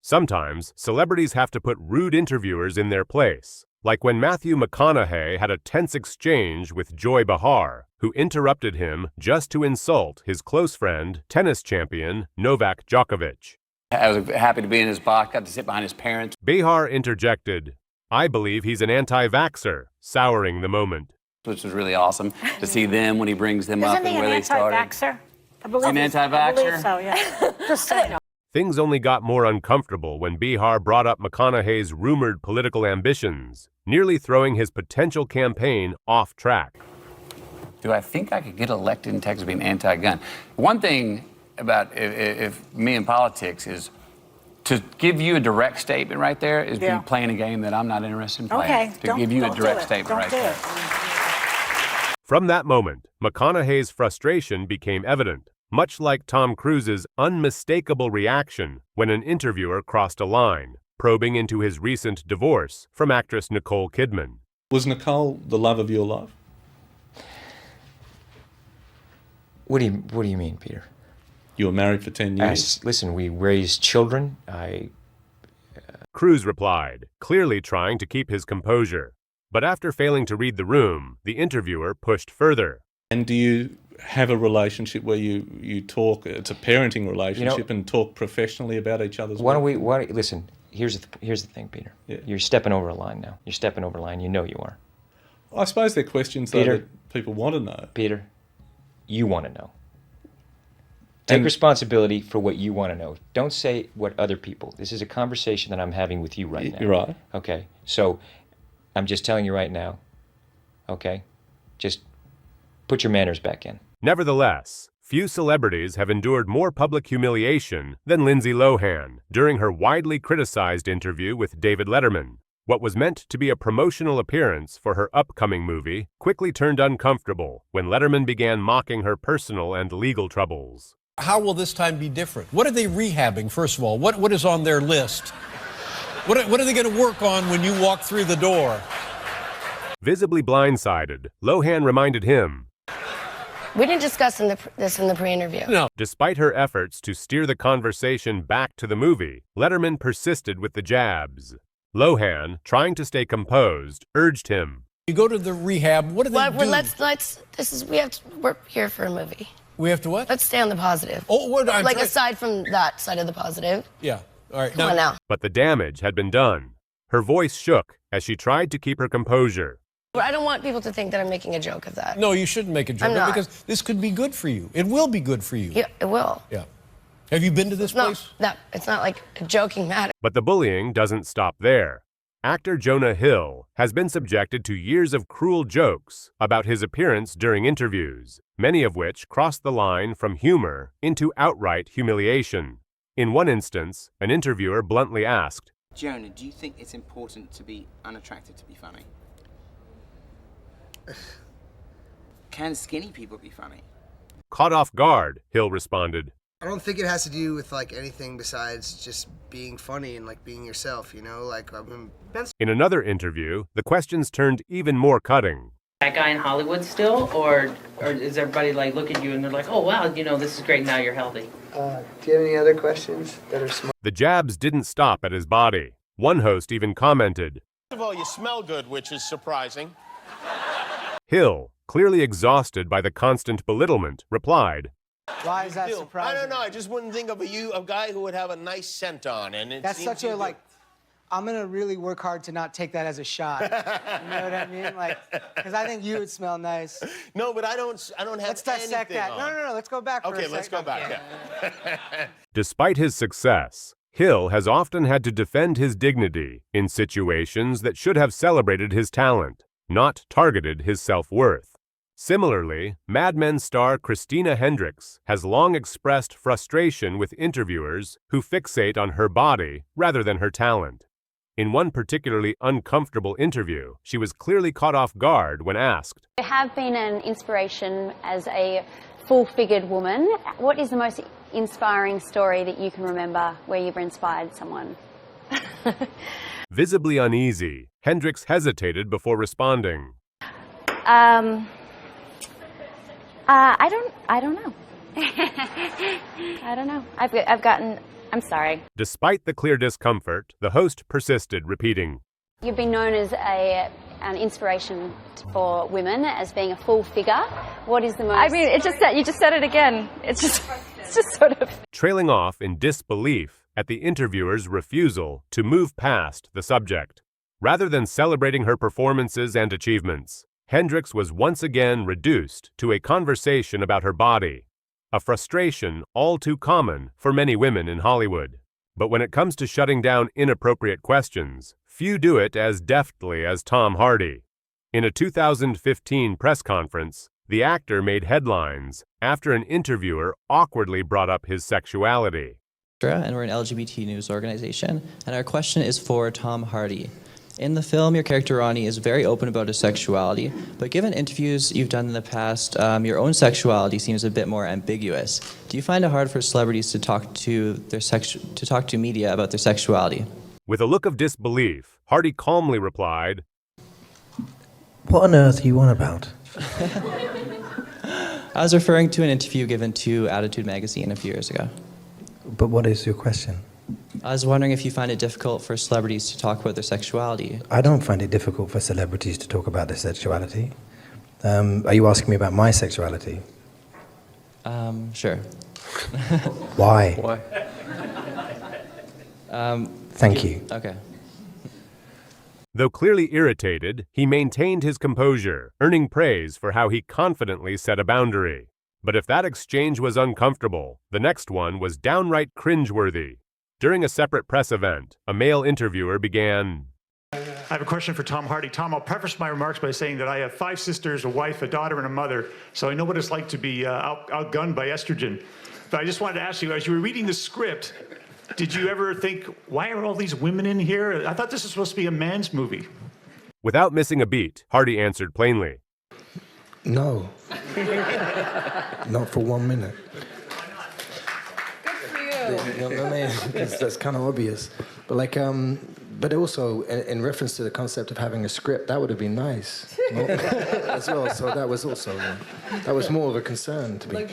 Sometimes, celebrities have to put rude interviewers in their place, like when Matthew McConaughey had a tense exchange with Joy Behar, who interrupted him just to insult his close friend, tennis champion Novak Djokovic. I was happy to be in his box, got to sit behind his parents. Behar interjected, "I believe he's an anti-vaxxer," souring the moment. Which was really awesome to see them when he brings them up and where they started. Isn't he an anti-vaxxer? An anti-vaxxer? I believe so, yeah. Just saying. Things only got more uncomfortable when Behar brought up McConaughey's rumored political ambitions, nearly throwing his potential campaign off track. Do I think I could get elected in Texas being anti-gun? One thing about if me in politics is to give you a direct statement right there is be playing a game that I'm not interested in playing. Okay, to give you a direct statement right there. From that moment, McConaughey's frustration became evident, much like Tom Cruise's unmistakable reaction when an interviewer crossed a line, probing into his recent divorce from actress Nicole Kidman. Was Nicole the love of your life? What do you mean, Peter? You were married for 10 years? Listen, we raised children. Cruise replied, clearly trying to keep his composure. But after failing to read the room, the interviewer pushed further. And do you have a relationship where you talk, it's a parenting relationship, and talk professionally about each other's work? Listen, here's the thing, Peter. Yeah. You're stepping over a line now. You're stepping over a line. You know you are. I suppose they're questions, though, that people want to know. Peter, you want to know. Take responsibility for what you want to know. Don't say what other people. This is a conversation that I'm having with you right now. You're right. Okay, so I'm just telling you right now, okay? Just put your manners back in. Nevertheless, few celebrities have endured more public humiliation than Lindsay Lohan during her widely criticized interview with David Letterman. What was meant to be a promotional appearance for her upcoming movie quickly turned uncomfortable when Letterman began mocking her personal and legal troubles. How will this time be different? What are they rehabbing, first of all? What is on their list? What are they going to work on when you walk through the door? Visibly blindsided, Lohan reminded him, "We didn't discuss this in the pre-interview." No. Despite her efforts to steer the conversation back to the movie, Letterman persisted with the jabs. Lohan, trying to stay composed, urged him. You go to the rehab, what do they do? We have to work here for a movie. We have to what? Let's stay on the positive. Oh, aside from that side of the positive. Yeah, all right. Come on now. But the damage had been done. Her voice shook as she tried to keep her composure. I don't want people to think that I'm making a joke of that. No, you shouldn't make a joke I'm not. because this could be good for you. It will be good for you. Yeah, it will. Yeah. Have you been to this place? No, it's not like a joking matter. But the bullying doesn't stop there. Actor Jonah Hill has been subjected to years of cruel jokes about his appearance during interviews, many of which crossed the line from humor into outright humiliation. In one instance, an interviewer bluntly asked, "Jonah, do you think it's important to be unattractive to be funny? Can skinny people be funny?" Caught off guard, Hill responded, "I don't think it has to do with anything besides just being funny and being yourself, you know? In another interview, the questions turned even more cutting. That guy in Hollywood still, or is everybody look at you and they're like, "Oh wow, this is great, now you're healthy"? Do you have any other questions that are smart? The jabs didn't stop at his body. One host even commented, First of all, you smell good, which is surprising. Hill, clearly exhausted by the constant belittlement, replied, Why is that surprising? I don't know. I just wouldn't think of a guy who would have a nice scent on, and it That's seems such a I'm gonna really work hard to not take that as a shot. You know what I mean? Because I think you would smell nice. No, but I don't have. Let's dissect that. On. No. Let's go back. Okay, let's go back. Yeah. Despite his success, Hill has often had to defend his dignity in situations that should have celebrated his talent, not targeted his self-worth. Similarly, Mad Men star Christina Hendricks has long expressed frustration with interviewers who fixate on her body rather than her talent. In one particularly uncomfortable interview, she was clearly caught off guard when asked, "You have been an inspiration as a full-figured woman. What is the most inspiring story that you can remember where you've inspired someone?" Visibly uneasy, Hendricks hesitated before responding. I don't know. I don't know. I've gotten I'm sorry. Despite the clear discomfort, the host persisted, repeating, You've been known as an inspiration for women, as being a full figure. What is the most... I mean, you just said it again. It's just sort of... Trailing off in disbelief at the interviewer's refusal to move past the subject. Rather than celebrating her performances and achievements, Hendricks was once again reduced to a conversation about her body, a frustration all too common for many women in Hollywood. But when it comes to shutting down inappropriate questions, few do it as deftly as Tom Hardy. In a 2015 press conference, the actor made headlines after an interviewer awkwardly brought up his sexuality. And we're an LGBT news organization, and our question is for Tom Hardy. In the film, your character Ronnie is very open about his sexuality, but given interviews you've done in the past, your own sexuality seems a bit more ambiguous. Do you find it hard for celebrities to talk to media about their sexuality? With a look of disbelief, Hardy calmly replied, What on earth are you on about? I was referring to an interview given to Attitude magazine a few years ago. But what is your question? I was wondering if you find it difficult for celebrities to talk about their sexuality. I don't find it difficult for celebrities to talk about their sexuality. Are you asking me about my sexuality? Sure. Why? Why? Thank you. Okay. Though clearly irritated, he maintained his composure, earning praise for how he confidently set a boundary. But if that exchange was uncomfortable, the next one was downright cringeworthy. During a separate press event, a male interviewer began, I have a question for Tom Hardy. Tom, I'll preface my remarks by saying that I have 5 sisters, a wife, a daughter, and a mother, so I know what it's like to be outgunned by estrogen. But I just wanted to ask you, as you were reading the script, did you ever think, why are all these women in here? I thought this was supposed to be a man's movie. Without missing a beat, Hardy answered plainly, No. Not for 1 minute. You know what I mean? That's kind of obvious. But but also in reference to the concept of having a script, that would have been nice as well. So that was also that was more of a concern to me.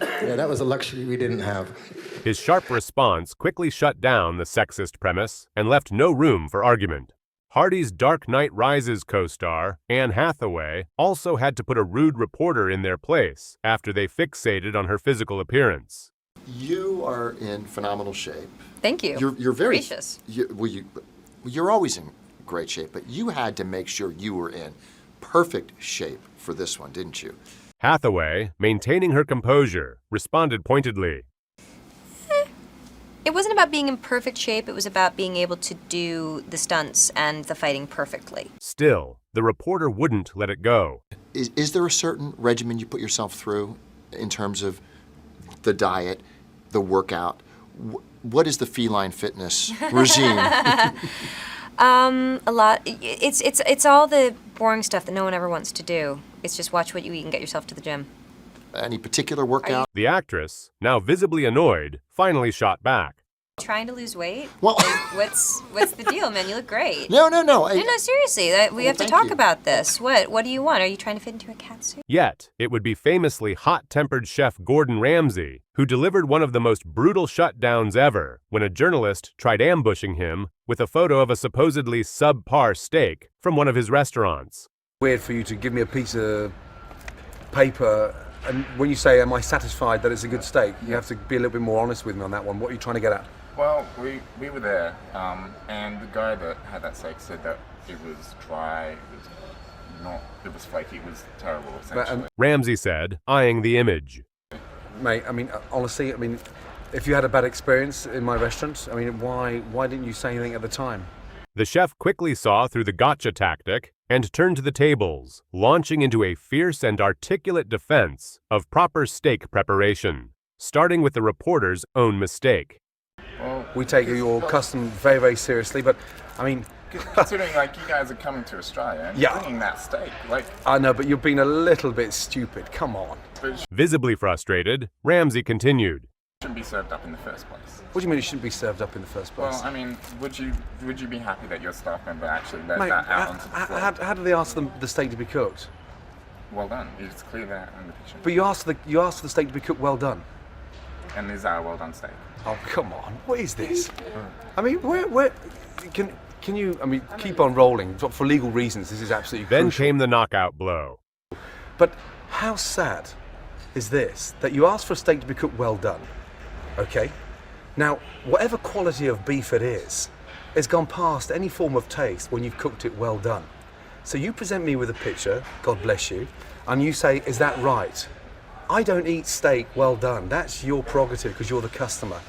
Yeah, that was a luxury we didn't have. His sharp response quickly shut down the sexist premise and left no room for argument. Hardy's Dark Knight Rises co-star, Anne Hathaway, also had to put a rude reporter in their place after they fixated on her physical appearance. You are in phenomenal shape. Thank you. You're very gracious. You're always in great shape, but you had to make sure you were in perfect shape for this one, didn't you? Hathaway, maintaining her composure, responded pointedly. It wasn't about being in perfect shape. It was about being able to do the stunts and the fighting perfectly. Still, the reporter wouldn't let it go. Is there a certain regimen you put yourself through in terms of the diet, the workout? What is the feline fitness regime? A lot. It's all the boring stuff that no one ever wants to do. It's just watch what you eat and get yourself to the gym. Any particular workout? The actress, now visibly annoyed, finally shot back. Trying to lose weight? Well, what's the deal, man? You look great. No. No, seriously. We have to talk about this. What do you want? Are you trying to fit into a cat suit? Yet, it would be famously hot-tempered chef Gordon Ramsay who delivered one of the most brutal shutdowns ever when a journalist tried ambushing him with a photo of a supposedly subpar steak from one of his restaurants. Weird for you to give me a piece of paper, and when you say, am I satisfied that it's a good steak, you have to be a little bit more honest with me on that one. What are you trying to get at? Well, we were there, and the guy that had that steak said that it was dry, it was flaky, it was terrible, essentially. Ramsay said, eyeing the image. Mate, I mean, honestly, if you had a bad experience in my restaurant, why didn't you say anything at the time? The chef quickly saw through the gotcha tactic and turned to the tables, launching into a fierce and articulate defense of proper steak preparation, starting with the reporter's own mistake. Well, we take your custom very, very seriously, but considering you guys are coming to Australia and bringing that steak, I know, but you're being a little bit stupid. Come on. Visibly frustrated, Ramsay continued. It shouldn't be served up in the first place. What do you mean it shouldn't be served up in the first place? Well, would you be happy that your staff member actually let that out onto the floor? How do they ask them the steak to be cooked? Well done. It's clear that in the picture. But you asked the steak to be cooked well done. and is that a well done steak? Oh, come on. What is this? I mean, where can you, I mean, keep on rolling. For legal reasons, this is absolutely Then crucial. came the knockout blow. But how sad is this, that you ask for a steak to be cooked well done, okay? Now, whatever quality of beef it is, it's gone past any form of taste when you've cooked it well done. So you present me with a picture, God bless you, and you say, is that right? I don't eat steak well done. That's your prerogative because you're the customer.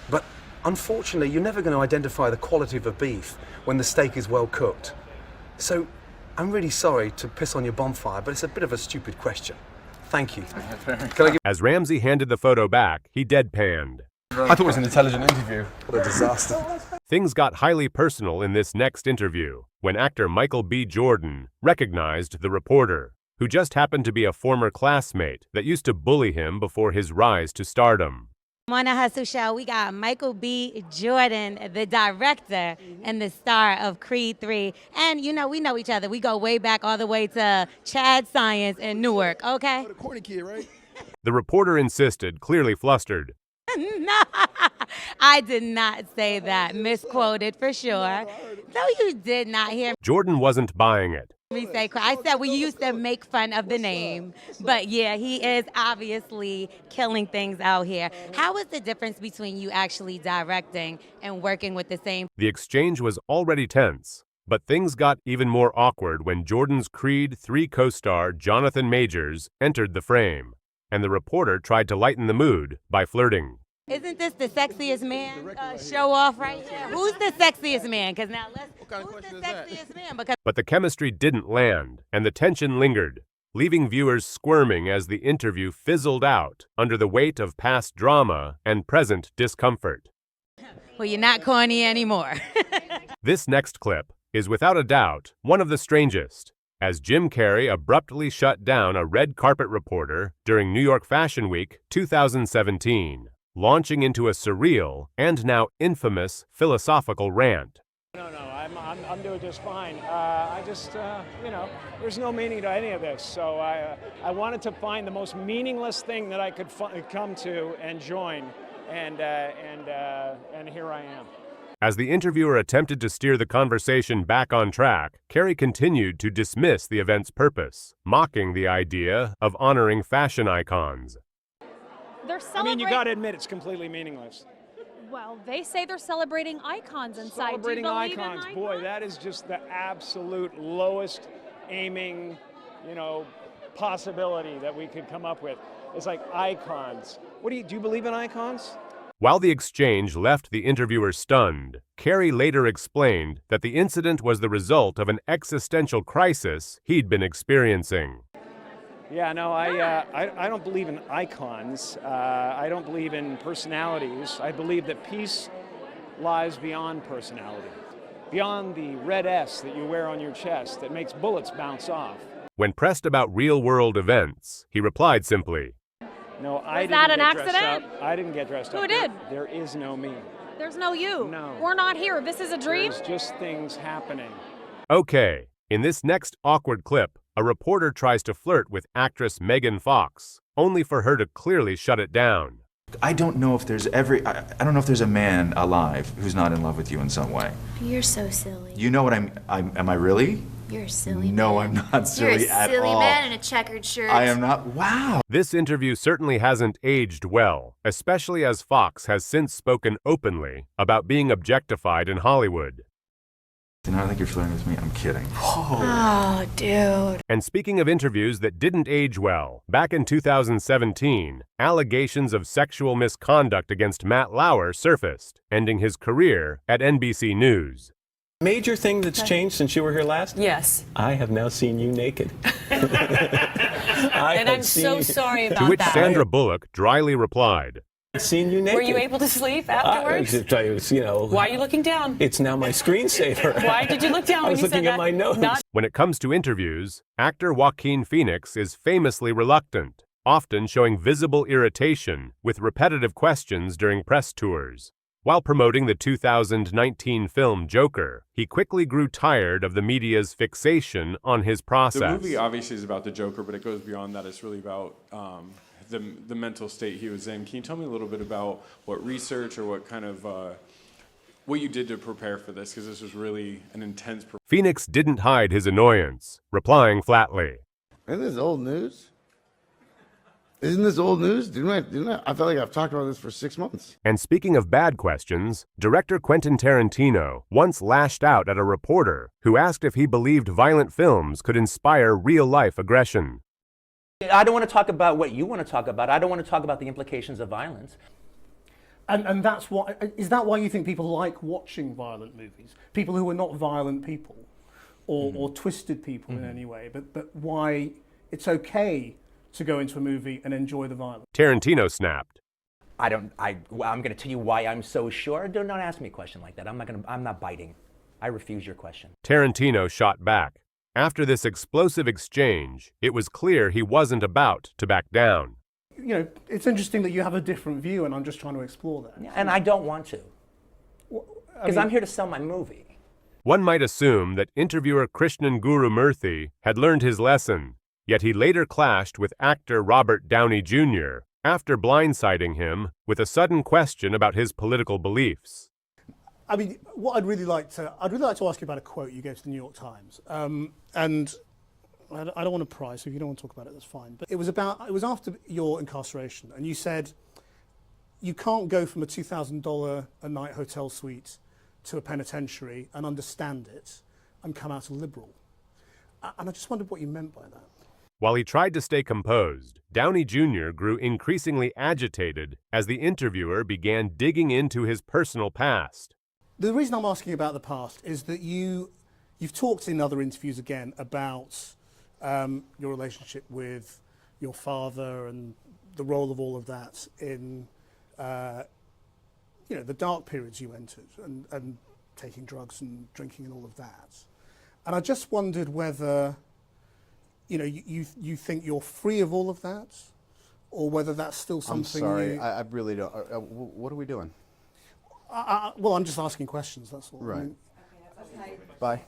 But unfortunately, you're never going to identify the quality of a beef when the steak is well cooked. So I'm really sorry to piss on your bonfire, but it's a bit of a stupid question. Thank you. As Ramsay handed the photo back, he deadpanned. I thought it was an intelligent interview. What a disaster. Things got highly personal in this next interview when actor Michael B. Jordan recognized the reporter, who just happened to be a former classmate that used to bully him before his rise to stardom. On the Hustle Show, we got Michael B. Jordan, the director and the star of Creed 3. And, you know, we know each other. We go way back all the way to Chad Science in Newark, okay? The corny kid, right? The reporter insisted, clearly flustered. No, I did not say that. Misquoted for sure. No, you did not hear Jordan wasn't buying it. me say. I said we used to make fun of the name. But yeah, he is obviously killing things out here. How is the difference between you actually directing and working with the same? The exchange was already tense, but things got even more awkward when Jordan's Creed 3 co-star Jonathan Majors entered the frame, and the reporter tried to lighten the mood by flirting. Isn't this the sexiest man show off right here? Who's the sexiest man? Because now who's the sexiest man? Because But the chemistry didn't land, and the tension lingered, leaving viewers squirming as the interview fizzled out under the weight of past drama and present discomfort. well, you're not corny anymore. This next clip is without a doubt one of the strangest, as Jim Carrey abruptly shut down a red carpet reporter during New York Fashion Week 2017. Launching into a surreal and now infamous philosophical rant. No, I'm doing just fine. I just, you know, there's no meaning to any of this. So I wanted to find the most meaningless thing that I could come to and join, and here I am. As the interviewer attempted to steer the conversation back on track, Carrey continued to dismiss the event's purpose, mocking the idea of honoring fashion icons. They're celebrating. I mean, you got to admit it's completely meaningless. Well, they say they're celebrating icons inside. Celebrating Do you believe icons, in boy, that is just the absolute lowest aiming, you know, possibility that we could come up with. It's like icons. Do you believe in icons? While the exchange left the interviewer stunned, Carrey later explained that the incident was the result of an existential crisis he'd been experiencing. Yeah, no, I don't believe in icons. I don't believe in personalities. I believe that peace lies beyond personality, beyond the red S that you wear on your chest that makes bullets bounce off. When pressed about real-world events, he replied simply, No, I didn't that an get dressed accident? up. I didn't get dressed up. Who did? There is no me. There's no you. No. We're not here. This is a dream. There's just things happening. Okay, in this next awkward clip, a reporter tries to flirt with actress Megan Fox, only for her to clearly shut it down. I don't know if there's I don't know if there's a man alive who's not in love with you in some way. You're so silly. You know what am I really? You're a silly No, man. I'm not silly at all. You're a silly man in a checkered shirt. I am not. Wow. This interview certainly hasn't aged well, especially as Fox has since spoken openly about being objectified in Hollywood. I don't think you're flirting with me. I'm kidding. Oh, dude. And speaking of interviews that didn't age well, back in 2017, allegations of sexual misconduct against Matt Lauer surfaced, ending his career at NBC News. Major thing that's changed since you were here last? Yes. I have now seen you naked. And I'm so sorry about that. To which Sandra Bullock dryly replied, I've seen you naked. Were you able to sleep afterwards? You know, why are you looking down? It's now my screensaver. Why did you look down I when was you said looking that? at my notes. When it comes to interviews, actor Joaquin Phoenix is famously reluctant, often showing visible irritation with repetitive questions during press tours. While promoting the 2019 film Joker, he quickly grew tired of the media's fixation on his process. The movie obviously is about the Joker, but it goes beyond that. It's really about the mental state he was in. Can you tell me a little bit about what research or what kind of what you did to prepare for this? Because this was really an intense. Phoenix didn't hide his annoyance, replying flatly. Isn't this old news? Isn't this old news? I feel like I've talked about this for 6 months. And speaking of bad questions, director Quentin Tarantino once lashed out at a reporter who asked if he believed violent films could inspire real-life aggression. I don't want to talk about what you want to talk about. I don't want to talk about the implications of violence. And that's why, is that why you think people like watching violent movies? People who are not violent people or twisted people in any way, but why it's okay to go into a movie and enjoy the violence. Tarantino snapped. I'm going to tell you why I'm so sure. Do not ask me a question like that. I'm not biting. I refuse your question. Tarantino shot back. After this explosive exchange, it was clear he wasn't about to back down. You know, it's interesting that you have a different view, and I'm just trying to explore that. Yeah, and I don't want to. Because I'm here to sell my movie. One might assume that interviewer Krishnan Guru Murthy had learned his lesson, yet he later clashed with actor Robert Downey Jr. after blindsiding him with a sudden question about his political beliefs. I mean, what I'd really like to ask you about a quote you gave to the New York Times, and I don't want to pry, so if you don't want to talk about it, that's fine. But it was after your incarceration, and you said you can't go from a $2,000 a night hotel suite to a penitentiary and understand it and come out a liberal. And I just wondered what you meant by that. While he tried to stay composed, Downey Jr. grew increasingly agitated as the interviewer began digging into his personal past. The reason I'm asking about the past is that you've talked in other interviews again about your relationship with your father and the role of all of that in the dark periods you entered and taking drugs and drinking and all of that. And I just wondered whether you think you're free of all of that, or whether that's still something. I'm sorry, I really don't. What are we doing? Well, I'm just asking questions, that's all. Right. I mean, Bye.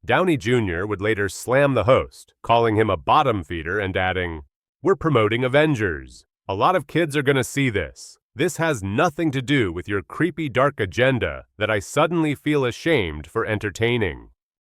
Downey Jr. would later slam the host, calling him a bottom feeder and adding, "We're promoting Avengers. A lot of kids are going to see this. This has nothing to do with your creepy dark agenda that I suddenly feel ashamed for entertaining."